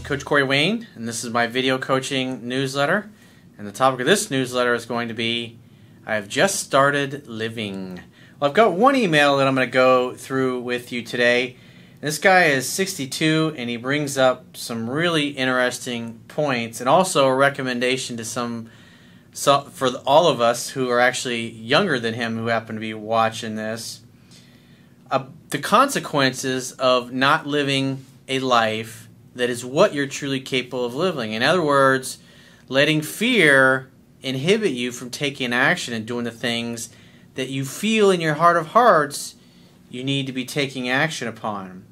Coach Corey Wayne, and this is my video coaching newsletter. And the topic of this newsletter is going to be, I've just started living. Well, I've got one email that I'm going to go through with you today. This guy is 62, and he brings up some really interesting points, and also a recommendation to for all of us who are actually younger than him who happen to be watching this. The consequences of not living a life that is what you're truly capable of living. In other words, letting fear inhibit you from taking action and doing the things that you feel in your heart of hearts you need to be taking action upon.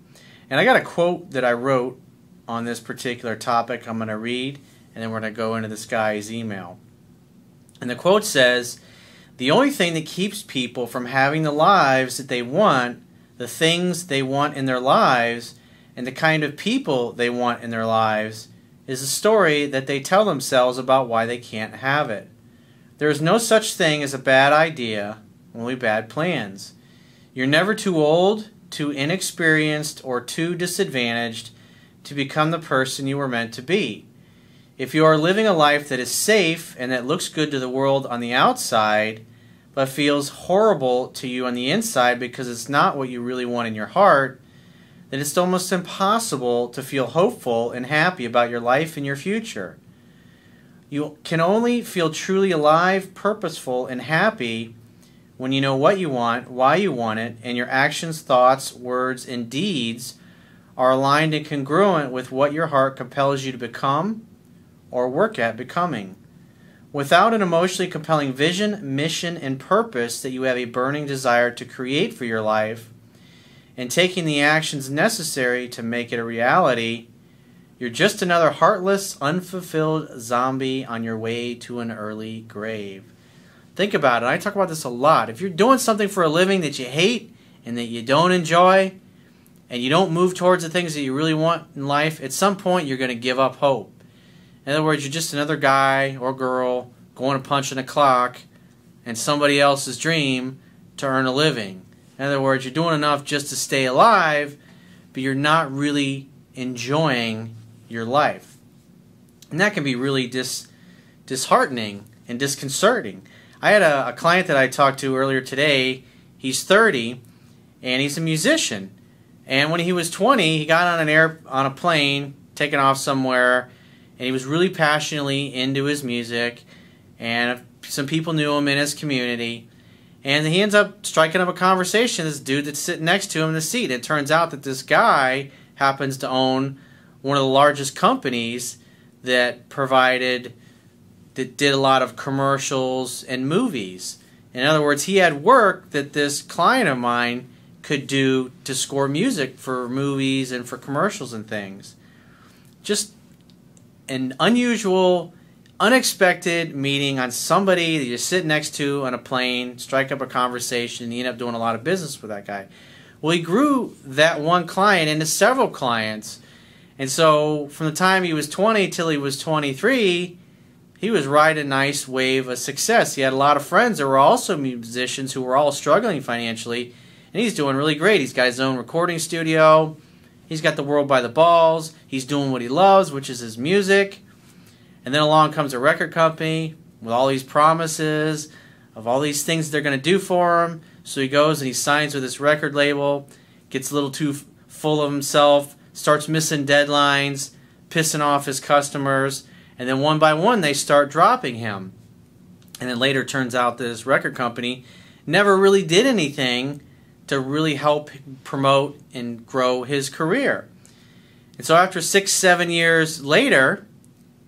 And I got a quote that I wrote on this particular topic I'm going to read, and then we're going to go into this guy's email. And the quote says, "The only thing that keeps people from having the lives that they want, the things they want in their lives, and the kind of people they want in their lives, is a story that they tell themselves about why they can't have it. There is no such thing as a bad idea, only bad plans. You're never too old, too inexperienced, or too disadvantaged to become the person you were meant to be. If you are living a life that is safe and that looks good to the world on the outside, but feels horrible to you on the inside because it's not what you really want in your heart, then it's almost impossible to feel hopeful and happy about your life and your future. You can only feel truly alive, purposeful, and happy when you know what you want, why you want it, and your actions, thoughts, words, and deeds are aligned and congruent with what your heart compels you to become or work at becoming. Without an emotionally compelling vision, mission, and purpose that you have a burning desire to create for your life, and taking the actions necessary to make it a reality, you're just another heartless, unfulfilled zombie on your way to an early grave." Think about it. I talk about this a lot. If you're doing something for a living that you hate and that you don't enjoy, and you don't move towards the things that you really want in life, at some point you're going to give up hope. In other words, you're just another guy or girl going to punch in a clock and somebody else's dream to earn a living. In other words, you're doing enough just to stay alive, but you're not really enjoying your life. And that can be really disheartening and disconcerting. I had a client that I talked to earlier today. He's 30, and he's a musician. And when he was 20, he got on a plane, taken off somewhere, and he was really passionately into his music, and some people knew him in his community. And he ends up striking up a conversation with this dude that's sitting next to him in the seat. It turns out that this guy happens to own one of the largest companies that did a lot of commercials and movies. In other words, he had work that this client of mine could do to score music for movies and for commercials and things. Just an unusual, unexpected meeting on somebody that you sit next to on a plane, strike up a conversation, and you end up doing a lot of business with that guy. Well, he grew that one client into several clients, and so from the time he was 20 till he was 23, he was riding a nice wave of success. He had a lot of friends that were also musicians who were all struggling financially, and he's doing really great. He's got his own recording studio. He's got the world by the balls. He's doing what he loves, which is his music. And then along comes a record company with all these promises of all these things they're going to do for him. So he goes and he signs with this record label, gets a little too full of himself, starts missing deadlines, pissing off his customers, and then one by one they start dropping him. And then later it turns out that this record company never really did anything to really help promote and grow his career. And so after 6-7 years later,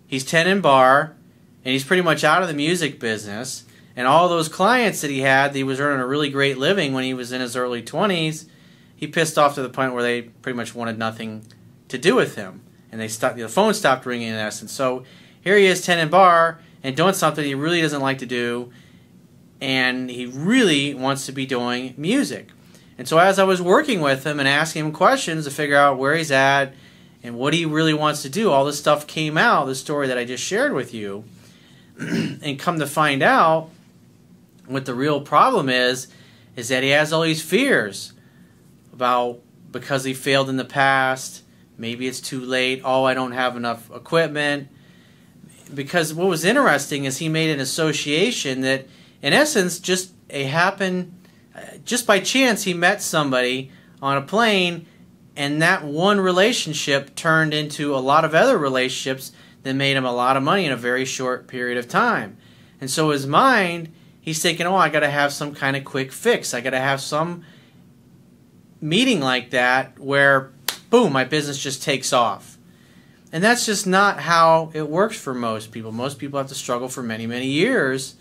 he's 10 in bar, and he's pretty much out of the music business. And all those clients that he was earning a really great living when he was in his early 20s, he pissed off to the point where they pretty much wanted nothing to do with him. And the phone stopped ringing in essence. So here he is, 10 in bar, and doing something he really doesn't like to do, and he really wants to be doing music. And so as I was working with him and asking him questions to figure out where he's at and what he really wants to do, all this stuff came out, the story that I just shared with you. And come to find out, what the real problem is that he has all these fears about, because he failed in the past, Maybe it's too late. Oh, I don't have enough equipment. Because what was interesting is he made an association that, in essence, just by chance he met somebody on a plane, and that one relationship turned into a lot of other relationships that made him a lot of money in a very short period of time. And so his mind, he's thinking, oh, I got to have some kind of quick fix. I got to have some meeting like that where, boom, my business just takes off. And that's just not how it works for most people. Most people have to struggle for many, many years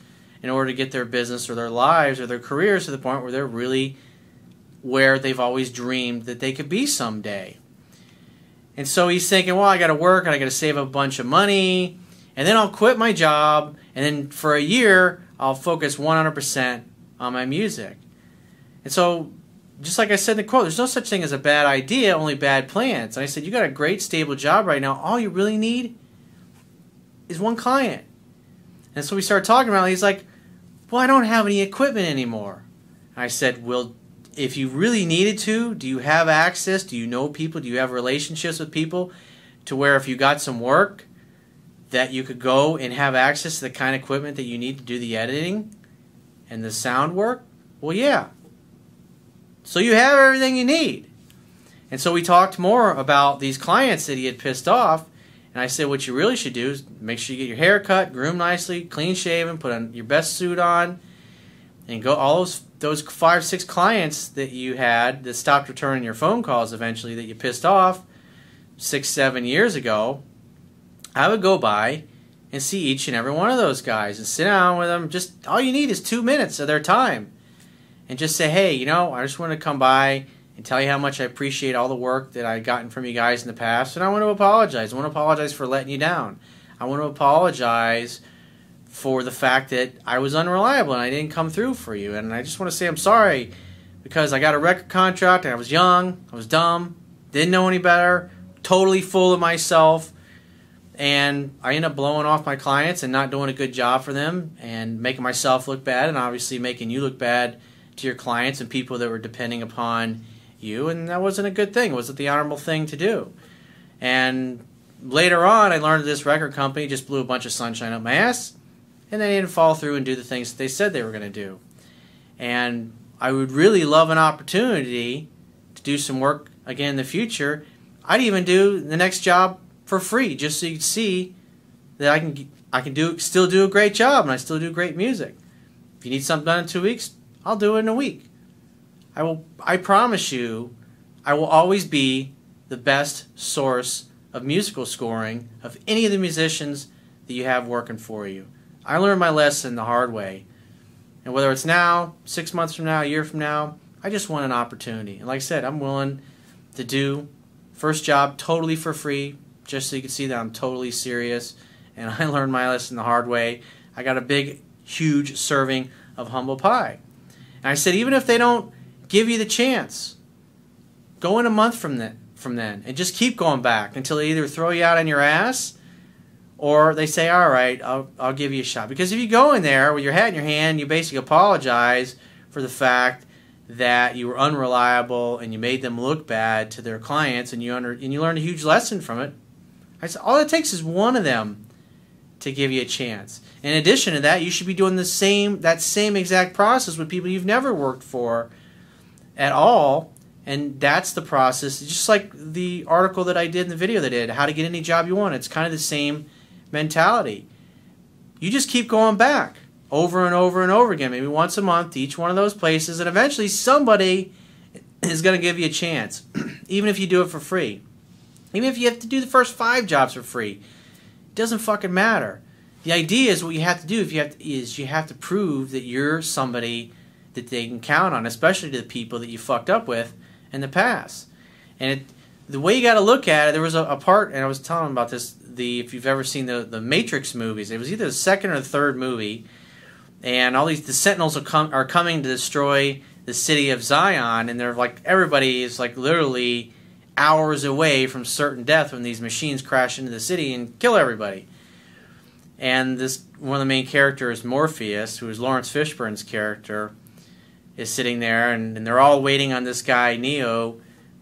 in order to get their business or their lives or their careers to the point where they're really where they've always dreamed that they could be someday. And so he's thinking, well, I got to work and I got to save a bunch of money, and then I'll quit my job, and then for a year I'll focus 100% on my music. And so, just like I said in the quote, there's no such thing as a bad idea, only bad plans. And I said, you got a great stable job right now. All you really need is one client. And so we started talking about it. He's like, well, I don't have any equipment anymore. And I said, well, if you really needed to, do you have access? Do you know people? Do you have relationships with people to where if you got some work that you could go and have access to the kind of equipment that you need to do the editing and the sound work? Well, yeah. So you have everything you need. And so we talked more about these clients that he had pissed off. And I said, what you really should do is make sure you get your hair cut, groom nicely, clean shaven, put on your best suit on, and go all those 5, 6 clients that you had that stopped returning your phone calls eventually that you pissed off 6, 7 years ago. I would go by and see each and every one of those guys and sit down with them. Just all you need is 2 minutes of their time. And just say, hey, you know, I just want to come by and tell you how much I appreciate all the work that I've gotten from you guys in the past. And I want to apologize. I want to apologize for letting you down. I want to apologize for the fact that I was unreliable and I didn't come through for you. And I just want to say I'm sorry because I got a record contract and I was young, I was dumb, didn't know any better, totally full of myself. And I ended up blowing off my clients and not doing a good job for them and making myself look bad and obviously making you look bad to your clients and people that were depending upon you, and that wasn't a good thing. It wasn't the honorable thing to do. And later on, I learned that this record company just blew a bunch of sunshine up my ass, and they didn't follow through and do the things that they said they were going to do. And I would really love an opportunity to do some work again in the future. I'd even do the next job for free, just so you can see that I can still do a great job and I still do great music. If you need something done in 2 weeks, I'll do it in a week. I promise you, I will always be the best source of musical scoring of any of the musicians that you have working for you. I learned my lesson the hard way. And whether it's now, 6 months from now, a year from now, I just want an opportunity. And like I said, I'm willing to do first job totally for free, just so you can see that I'm totally serious. And I learned my lesson the hard way. I got a big, huge serving of humble pie. And I said, even if they don't give you the chance, go in a month from then and just keep going back until they either throw you out on your ass or they say, all right, I'll give you a shot. Because if you go in there with your hat in your hand, you basically apologize for the fact that you were unreliable and you made them look bad to their clients, and you learned a huge lesson from it. I said, all it takes is one of them to give you a chance. In addition to that, you should be doing that same exact process with people you've never worked for at all, and that's the process. Just like the article that I did in the video that I did, how to get any job you want. It's kind of the same mentality. You just keep going back over and over and over again, maybe once a month to each one of those places, and eventually somebody is going to give you a chance, even if you do it for free. Even if you have to do the first 5 jobs for free. It doesn't fucking matter. The idea is what you have to do is you have to prove that you're somebody that they can count on, especially to the people that you fucked up with in the past. And the way you got to look at it, there was a part, and I was telling them about this, if you've ever seen the Matrix movies, it was either the second or the third movie, and all the Sentinels are coming to destroy the city of Zion, and they're like, everybody is like literally hours away from certain death when these machines crash into the city and kill everybody. And one of the main characters, Morpheus, who is Lawrence Fishburne's character, is sitting there, and they're all waiting on this guy, Neo,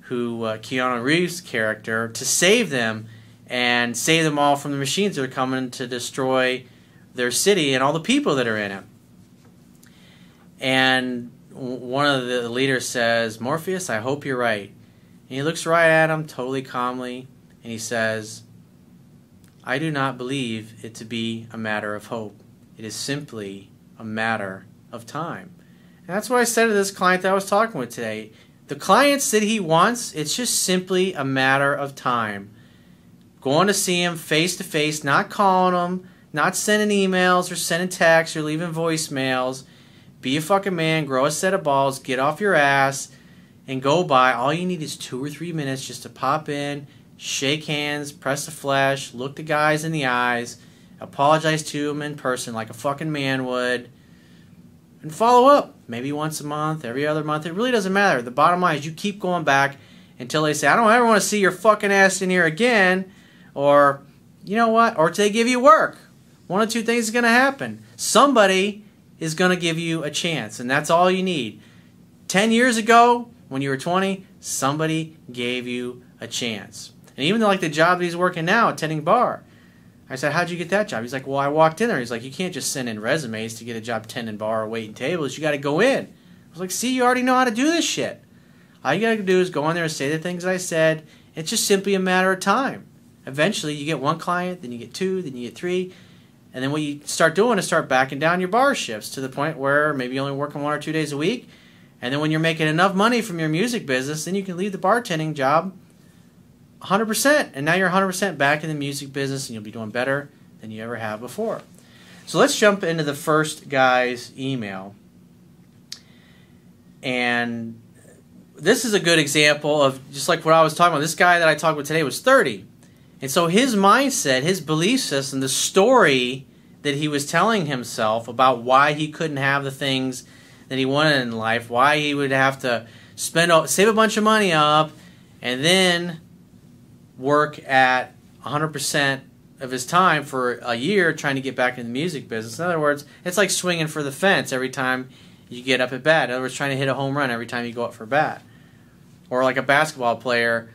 Keanu Reeves' character, to save them and save them all from the machines that are coming to destroy their city and all the people that are in it. And one of the leaders says, "Morpheus, I hope you're right." And he looks right at him totally calmly, and he says, "I do not believe it to be a matter of hope. It is simply a matter of time." And that's what I said to this client that I was talking with today. The clients that he wants, it's just simply a matter of time. Going to see him face to face, not calling him, not sending emails or sending texts or leaving voicemails. Be a fucking man, grow a set of balls, get off your ass, and go by. All you need is 2 or 3 minutes just to pop in, shake hands, press the flesh, look the guys in the eyes, apologize to them in person like a fucking man would, and follow up. Maybe once a month, every other month. It really doesn't matter. The bottom line is you keep going back until they say, "I don't ever want to see your fucking ass in here again," or, you know what, or they give you work. One of two things is going to happen. Somebody is going to give you a chance, and that's all you need. 10 years ago, when you were 20, somebody gave you a chance. And even like the job that he's working now, attending bar, I said, "How'd you get that job?" He's like, "Well, I walked in there." He's like, "You can't just send in resumes to get a job tending bar or waiting tables. You got to go in." I was like, "See, you already know how to do this shit. All you got to do is go in there and say the things I said. It's just simply a matter of time. Eventually, you get one client, then you get 2, then you get 3. And then what you start doing is start backing down your bar shifts to the point where maybe you're only working 1 or 2 days a week. And then when you're making enough money from your music business, then you can leave the bartending job 100%. And now you're 100% back in the music business, and you'll be doing better than you ever have before." So let's jump into the first guy's email. And this is a good example of just like what I was talking about. This guy that I talked with today was 30. And so his mindset, his belief system, the story that he was telling himself about why he couldn't have the things that he wanted in life, why he would have to save a bunch of money up and then work at 100% of his time for a year trying to get back in the music business. In other words, it's like swinging for the fence every time you get up at bat. In other words, trying to hit a home run every time you go up for bat. Or like a basketball player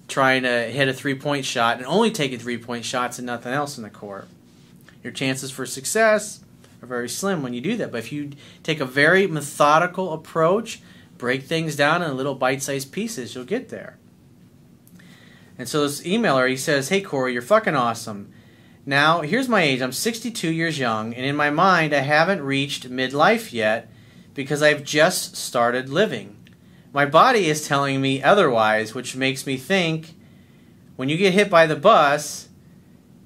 trying to hit a three-point shot and only taking three-point shots and nothing else in the court. Your chances for success are very slim when you do that. But if you take a very methodical approach, break things down in little bite-sized pieces, you'll get there. And so this emailer, he says, "Hey Corey, you're fucking awesome. Now, here's my age. I'm 62 years young, and in my mind, I haven't reached midlife yet because I've just started living. My body is telling me otherwise, which makes me think when you get hit by the bus,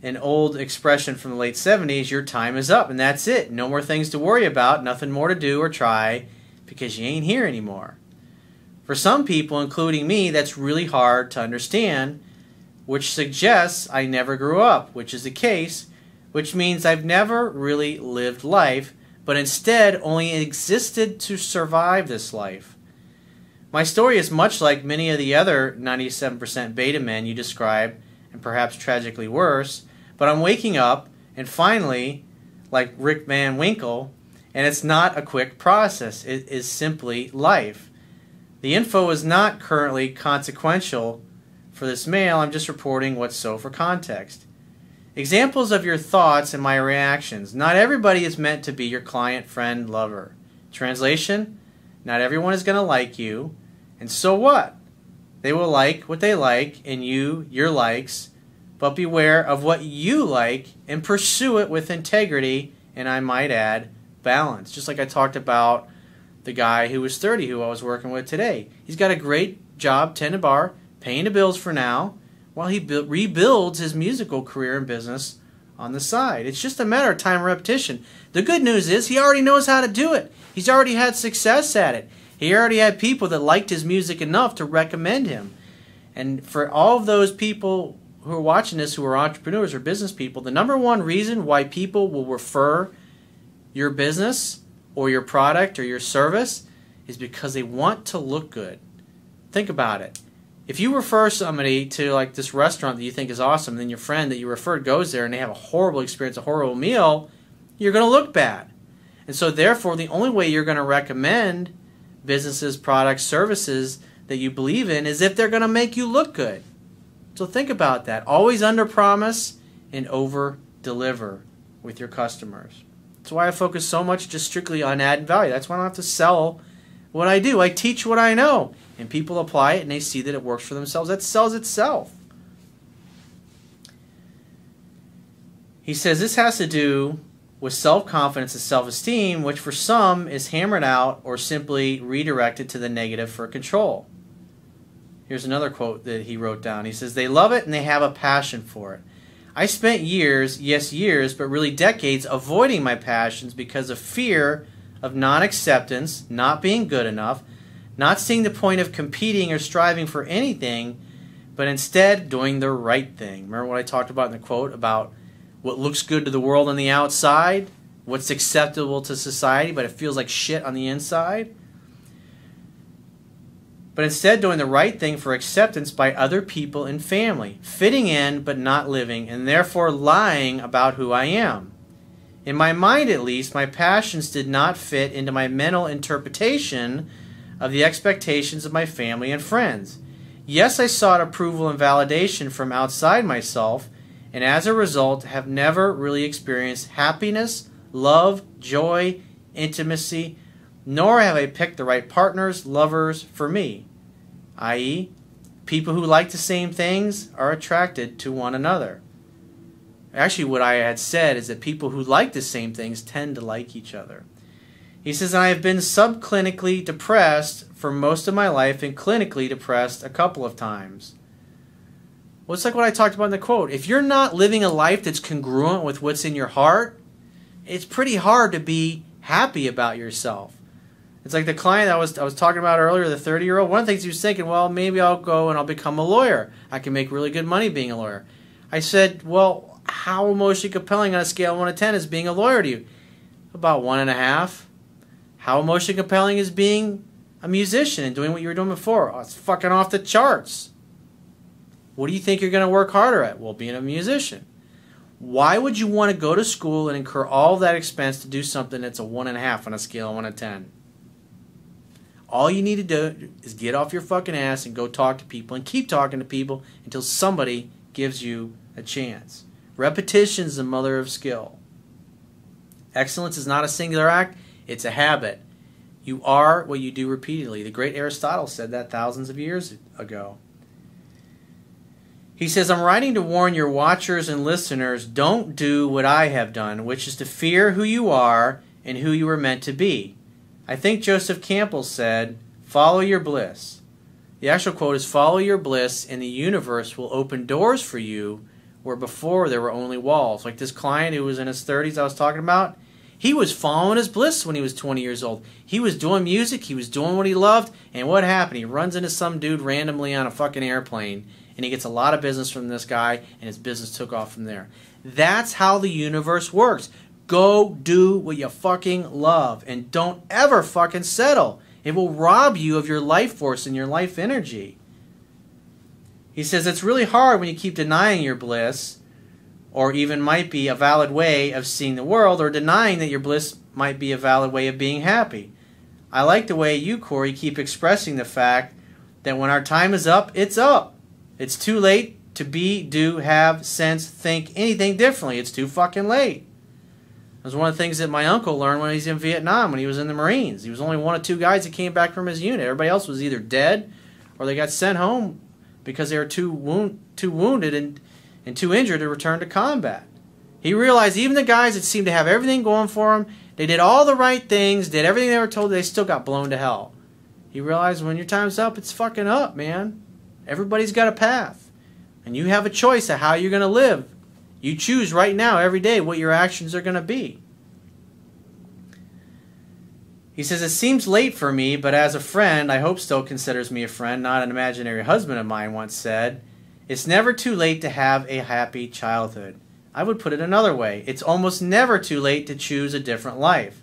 an old expression from the late 70s, your time is up, and that's it. No more things to worry about, nothing more to do or try, because you ain't here anymore. For some people, including me, that's really hard to understand, which suggests I never grew up, which is the case, which means I've never really lived life, but instead only existed to survive this life. My story is much like many of the other 97% beta men you describe, and perhaps tragically worse, but I'm waking up, and finally, like Rick Van Winkle, and it's not a quick process. It is simply life. The info is not currently consequential for this mail. I'm just reporting what's so for context. Examples of your thoughts and my reactions. Not everybody is meant to be your client, friend, lover. Translation, not everyone is going to like you, and so what? They will like what they like, and your likes, but beware of what you like and pursue it with integrity, and I might add, balance. Just like I talked about the guy who was 30 who I was working with today. He's got a great job, tending a bar, paying the bills for now, while he rebuilds his musical career and business on the side. It's just a matter of time and repetition. The good news is he already knows how to do it. He's already had success at it. He already had people that liked his music enough to recommend him. And for all of those people who are watching this who are entrepreneurs or business people, the number one reason why people will refer your business or your product or your service is because they want to look good. Think about it. If you refer somebody to like this restaurant that you think is awesome, then your friend that you referred goes there and they have a horrible experience, a horrible meal, you're going to look bad. And so therefore, the only way you're going to recommend businesses, products, services that you believe in is if they're going to make you look good. So think about that. Always under-promise and over-deliver with your customers. That's why I focus so much just strictly on adding value. That's why I don't have to sell what I do. I teach what I know, and people apply it and they see that it works for themselves. That sells itself. He says this has to do with self-confidence and self-esteem, which for some is hammered out or simply redirected to the negative for control. Here's another quote that he wrote down. He says, they love it and they have a passion for it. I spent years, yes years, but really decades avoiding my passions because of fear of non-acceptance, not being good enough, not seeing the point of competing or striving for anything, but instead doing the right thing. Remember what I talked about in the quote about what looks good to the world on the outside, what's acceptable to society, but it feels like shit on the inside? But instead doing the right thing for acceptance by other people and family, fitting in but not living, and therefore lying about who I am. In my mind, at least, my passions did not fit into my mental interpretation of the expectations of my family and friends. Yes, I sought approval and validation from outside myself, and as a result have never really experienced happiness, love, joy, intimacy, nor have I picked the right partners, lovers for me, i.e., people who like the same things are attracted to one another. Actually, what I had said is that people who like the same things tend to like each other. He says, I have been subclinically depressed for most of my life and clinically depressed a couple of times. Well, it's like what I talked about in the quote. If you're not living a life that's congruent with what's in your heart, it's pretty hard to be happy about yourself. It's like the client I was talking about earlier, the 30-year-old. One of the things he was thinking, well, maybe I'll go and I'll become a lawyer. I can make really good money being a lawyer. I said, well, how emotionally compelling on a scale of 1 to 10 is being a lawyer to you? About 1.5. How emotionally compelling is being a musician and doing what you were doing before? Oh, it's fucking off the charts. What do you think you're going to work harder at? Well, being a musician. Why would you want to go to school and incur all that expense to do something that's a 1.5 on a scale of 1 to 10? All you need to do is get off your fucking ass and go talk to people and keep talking to people until somebody gives you a chance. Repetition is the mother of skill. Excellence is not a singular act, it's a habit. You are what you do repeatedly. The great Aristotle said that thousands of years ago. He says, I'm writing to warn your watchers and listeners, don't do what I have done, which is to fear who you are and who you were meant to be. I think Joseph Campbell said, follow your bliss. The actual quote is, follow your bliss and the universe will open doors for you where before there were only walls. Like this client who was in his 30s I was talking about, he was following his bliss when he was 20 years old. He was doing music, he was doing what he loved, and what happened? He runs into some dude randomly on a fucking airplane, and he gets a lot of business from this guy, and his business took off from there. That's how the universe works. Go do what you fucking love, and don't ever fucking settle. It will rob you of your life force and your life energy. He says it's really hard when you keep denying your bliss, or even might be a valid way of seeing the world, or denying that your bliss might be a valid way of being happy. I like the way you, Corey, keep expressing the fact that when our time is up, it's up. It's too late to be, do, have, sense, think anything differently. It's too fucking late. It was one of the things that my uncle learned when he was in Vietnam, when he was in the Marines. He was only one of 2 guys that came back from his unit. Everybody else was either dead or they got sent home because they were too wounded and too injured to return to combat. He realized even the guys that seemed to have everything going for them, they did all the right things, did everything they were told, they still got blown to hell. He realized when your time's up, it's fucking up, man. Everybody's got a path. And you have a choice of how you're going to live. You choose right now, every day, what your actions are going to be. He says, it seems late for me, but as a friend, I hope still considers me a friend, not an imaginary husband of mine once said, it's never too late to have a happy childhood. I would put it another way. It's almost never too late to choose a different life.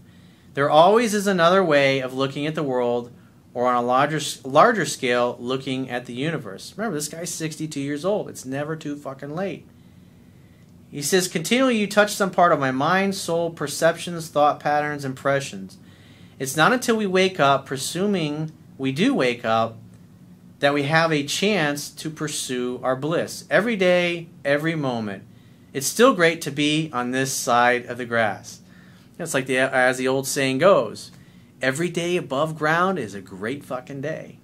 There always is another way of looking at the world, or on a larger scale, looking at the universe. Remember, this guy's 62 years old. It's never too fucking late. He says, continually you touch some part of my mind, soul, perceptions, thought patterns, impressions. It's not until we wake up, presuming we do wake up, that we have a chance to pursue our bliss. Every day, every moment. It's still great to be on this side of the grass. It's like as the old saying goes, every day above ground is a great fucking day.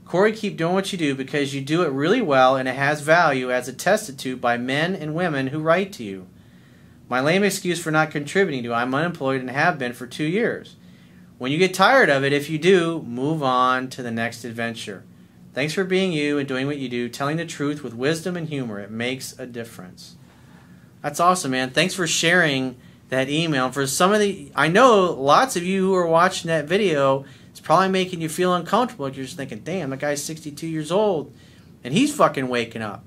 Corey, keep doing what you do because you do it really well and it has value as attested to by men and women who write to you. My lame excuse for not contributing to I'm unemployed and have been for 2 years. When you get tired of it, if you do, move on to the next adventure. Thanks for being you and doing what you do, telling the truth with wisdom and humor. It makes a difference. That's awesome, man. Thanks for sharing that email. For some of I know lots of you who are watching that video, it's probably making you feel uncomfortable. You're just thinking, damn, that guy's 62 years old and he's fucking waking up.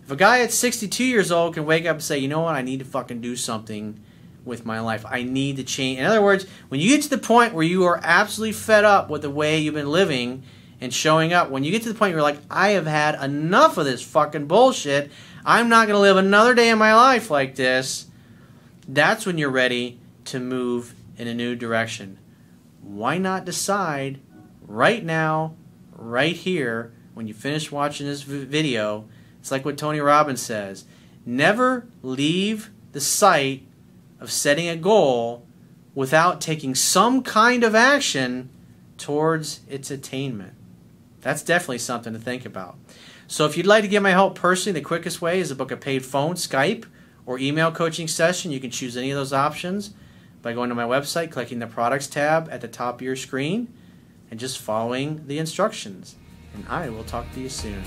If a guy at 62 years old can wake up and say, you know what, I need to fucking do something with my life. I need to change. In other words, when you get to the point where you are absolutely fed up with the way you've been living and showing up, when you get to the point where you're like, I have had enough of this fucking bullshit, I'm not going to live another day in my life like this, that's when you're ready to move in a new direction. Why not decide right now, right here, when you finish watching this video? It's like what Tony Robbins says, never leave the site of setting a goal without taking some kind of action towards its attainment. That's definitely something to think about. So if you'd like to get my help personally, the quickest way is to book a paid phone, Skype, or email coaching session. You can choose any of those options by going to my website, clicking the products tab at the top of your screen, and just following the instructions. And I will talk to you soon.